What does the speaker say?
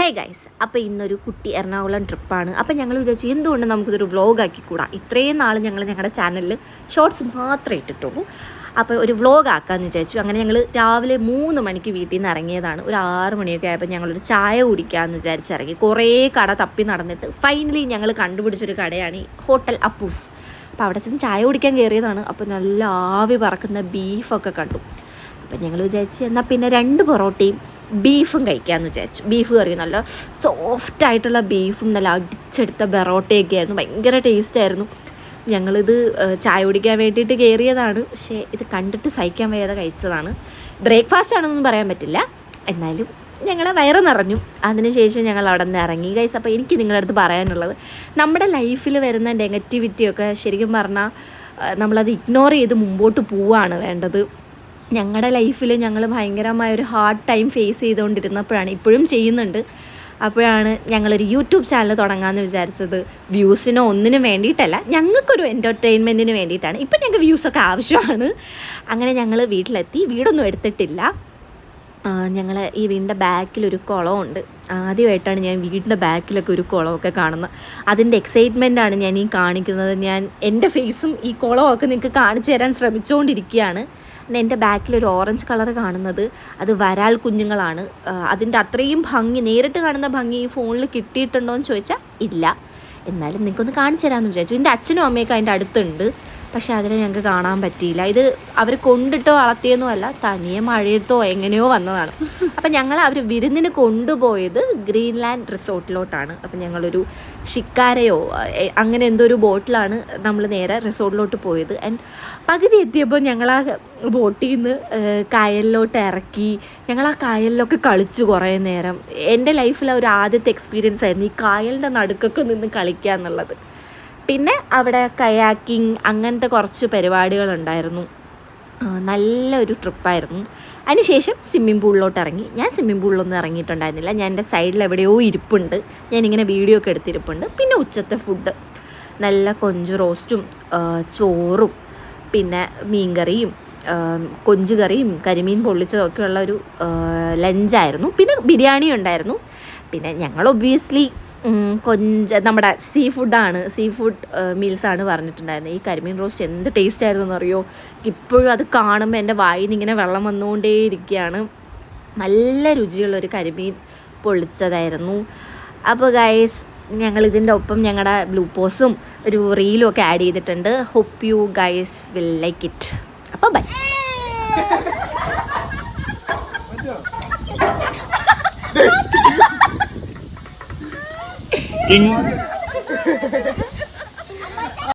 Hey guys, അപ്പോൾ ഇന്നൊരു കുട്ടി എറണാകുളം ട്രിപ്പാണ്. അപ്പോൾ ഞങ്ങൾ വിചാരിച്ചു എന്തുകൊണ്ട് നമുക്കിതൊരു വ്ളോഗാക്കിക്കൂടാ. ഇത്രയും നാൾ ഞങ്ങൾ ഞങ്ങളുടെ ചാനലിൽ ഷോർട്സ് മാത്രമേ ഇട്ടിട്ടുള്ളൂ. അപ്പോൾ ഒരു വ്ളോഗ് ആക്കാമെന്ന് വിചാരിച്ചു. അങ്ങനെ ഞങ്ങൾ രാവിലെ 3 മണിക്ക് വീട്ടിൽ നിന്ന് ഇറങ്ങിയതാണ്. ഒരു 6 മണിയൊക്കെ ആയപ്പോൾ ഞങ്ങളൊരു ചായ കുടിക്കാമെന്ന് വിചാരിച്ചിറങ്ങി. കുറേ കട തപ്പി നടന്നിട്ട് ഫൈനലി ഞങ്ങൾ കണ്ടുപിടിച്ചൊരു കടയാണ് ഈ ഹോട്ടൽ അപ്പൂസ്. അപ്പോൾ അവിടെ ചെന്ന് ചായ കുടിക്കാൻ കയറിയതാണ്. അപ്പോൾ നല്ല ആവി പറക്കുന്ന ബീഫൊക്കെ കണ്ടു. അപ്പം ഞങ്ങൾ വിചാരിച്ചു എന്നാൽ പിന്നെ 2 പൊറോട്ടയും ബീഫും കഴിക്കാമെന്ന് വിചാരിച്ചു. ബീഫ് കറി നല്ല സോഫ്റ്റായിട്ടുള്ള ബീഫും നല്ല അടിച്ചെടുത്ത ബെറോട്ടയൊക്കെ ആയിരുന്നു. ഭയങ്കര ടേസ്റ്റായിരുന്നു. ഞങ്ങളിത് ചായ കുടിക്കാൻ വേണ്ടിയിട്ട് കയറിയതാണ്. പക്ഷേ ഇത് കണ്ടിട്ട് സഹിക്കാൻ വയ്യാതെ കഴിച്ചതാണ്. ബ്രേക്ക്ഫാസ്റ്റ് ആണെന്നൊന്നും പറയാൻ പറ്റില്ല. എന്നാലും ഞങ്ങളെ വയറ് നിറഞ്ഞു. അതിനുശേഷം ഞങ്ങൾ അവിടെ നിന്ന് ഇറങ്ങി ഗൈസ്. അപ്പോൾ എനിക്ക് നിങ്ങളുടെ അടുത്ത് പറയാനുള്ളത്, നമ്മുടെ ലൈഫിൽ വരുന്ന നെഗറ്റിവിറ്റിയൊക്കെ ശരിക്കും പറഞ്ഞാൽ നമ്മളത് ഇഗ്നോർ ചെയ്ത് മുമ്പോട്ട് പോവുകയാണ് വേണ്ടത്. ഞങ്ങളുടെ ലൈഫിൽ ഞങ്ങൾ ഭയങ്കരമായൊരു ഹാർഡ് ടൈം ഫേസ് ചെയ്തുകൊണ്ടിരുന്നപ്പോഴാണ്, ഇപ്പോഴും ചെയ്യുന്നുണ്ട്, അപ്പോഴാണ് ഞങ്ങളൊരു യൂട്യൂബ് ചാനൽ തുടങ്ങാമെന്ന് വിചാരിച്ചത്. വ്യൂസിനോ ഒന്നിനും വേണ്ടിയിട്ടല്ല, ഞങ്ങൾക്കൊരു എൻ്റർടൈൻമെൻറ്റിന് വേണ്ടിയിട്ടാണ്. ഇപ്പം ഞങ്ങൾക്ക് വ്യൂസൊക്കെ ആവശ്യമാണ്. അങ്ങനെ ഞങ്ങൾ വീട്ടിലെത്തി. വീടൊന്നും എടുത്തിട്ടില്ല. ഞങ്ങൾ ഈ വീടിൻ്റെ ബാക്കിലൊരു കുളമുണ്ട്. ആദ്യമായിട്ടാണ് ഞാൻ വീടിൻ്റെ ബാക്കിലൊക്കെ ഒരു കുളമൊക്കെ കാണുന്നത്. അതിൻ്റെ എക്സൈറ്റ്മെൻറ്റാണ് ഞാൻ ഈ കാണിക്കുന്നത്. ഞാൻ എൻ്റെ ഫേസും ഈ കുളമൊക്കെ നിങ്ങൾക്ക് കാണിച്ചു തരാൻ ശ്രമിച്ചുകൊണ്ടിരിക്കുകയാണ്. എൻ്റെ ബാക്കിലൊരു ഓറഞ്ച് കളർ കാണുന്നത് അത് വരാൽ കുഞ്ഞുങ്ങളാണ്. അതിൻ്റെ അത്രയും ഭംഗി, നേരിട്ട് കാണുന്ന ഭംഗി ഈ ഫോണിൽ കിട്ടിയിട്ടുണ്ടോ എന്ന് ചോദിച്ചാൽ ഇല്ല. എന്നാലും നിങ്ങൾക്കൊന്ന് കാണിച്ചു തരാമെന്ന് വിചാരിച്ചു. എൻ്റെ അച്ഛനും അമ്മയൊക്കെ അതിൻ്റെ അടുത്തുണ്ട്. പക്ഷേ അതിനെ ഞങ്ങൾക്ക് കാണാൻ പറ്റിയില്ല. ഇത് അവർ കൊണ്ടിട്ടോ വളർത്തിയെന്നോ അല്ല, തനിയെ മഴയത്തോ എങ്ങനെയോ വന്നതാണ്. അപ്പം ഞങ്ങൾ അവർ വിരുന്നിന് കൊണ്ടുപോയത് ഗ്രീൻലാൻഡ് റിസോർട്ടിലോട്ടാണ്. അപ്പം ഞങ്ങളൊരു ഷിക്കാരയോ അങ്ങനെ എന്തോ ഒരു ബോട്ടിലാണ് നമ്മൾ നേരെ റിസോർട്ടിലോട്ട് പോയത്. ആൻഡ് പകുതി എത്തിയപ്പോൾ ഞങ്ങൾ ആ ബോട്ടിൽ നിന്ന് കായലിലോട്ട് ഇറക്കി. ഞങ്ങൾ ആ കായലിലൊക്കെ കളിച്ചു കുറേ നേരം. എൻ്റെ ലൈഫിലെ ഒരു ആദ്യത്തെ എക്സ്പീരിയൻസ് ആയിരുന്നു ഈ കായലിൻ്റെ നടുക്കൊക്കെ നിന്ന് കളിക്കുക എന്നുള്ളത്. പിന്നെ അവിടെ കയാക്കിങ് അങ്ങനത്തെ കുറച്ച് പരിപാടികളുണ്ടായിരുന്നു. നല്ലൊരു ട്രിപ്പായിരുന്നു. അതിനുശേഷം സ്വിമ്മിംഗ് പൂളിലോട്ട് ഇറങ്ങി. ഞാൻ സ്വിമ്മിംഗ് പൂളിലൊന്നും ഇറങ്ങിയിട്ടുണ്ടായിരുന്നില്ല. ഞാൻ എൻ്റെ സൈഡിൽ എവിടെയോ ഇരിപ്പുണ്ട്. ഞാനിങ്ങനെ വീഡിയോ ഒക്കെ എടുത്തിരിപ്പുണ്ട്. പിന്നെ ഉച്ചത്തെ ഫുഡ് നല്ല കൊഞ്ച് റോസ്റ്റും ചോറും പിന്നെ മീൻകറിയും കൊഞ്ച് കറിയും കരിമീൻ പൊള്ളിച്ചതൊക്കെ ഉള്ളൊരു ലഞ്ചായിരുന്നു. പിന്നെ ബിരിയാണി ഉണ്ടായിരുന്നു. പിന്നെ ഞങ്ങൾ ഒബ്വിയസ്ലി നമ്മുടെ സീ ഫുഡ് മീൽസാണ് പറഞ്ഞിട്ടുണ്ടായിരുന്നത്. ഈ കരിമീൻ റോസ്റ്റ് എന്ത് ടേസ്റ്റ് ആയിരുന്നു എന്നറിയോ. ഇപ്പോഴും അത് കാണുമ്പോൾ എൻ്റെ വായിൽ നിന്ന് ഇങ്ങനെ വെള്ളം വന്നുകൊണ്ടേയിരിക്കുകയാണ്. നല്ല രുചിയുള്ളൊരു കരിമീൻ പൊള്ളിച്ചതായിരുന്നു. അപ്പോൾ ഗൈസ്, ഞങ്ങൾ ഇതിൻ്റെ ഒപ്പം ഞങ്ങളുടെ ബ്ലൂപോസും ഒരു റീലും ഒക്കെ ആഡ് ചെയ്തിട്ടുണ്ട്. Hope you guys will like it. അപ്പോൾ ബൈ. King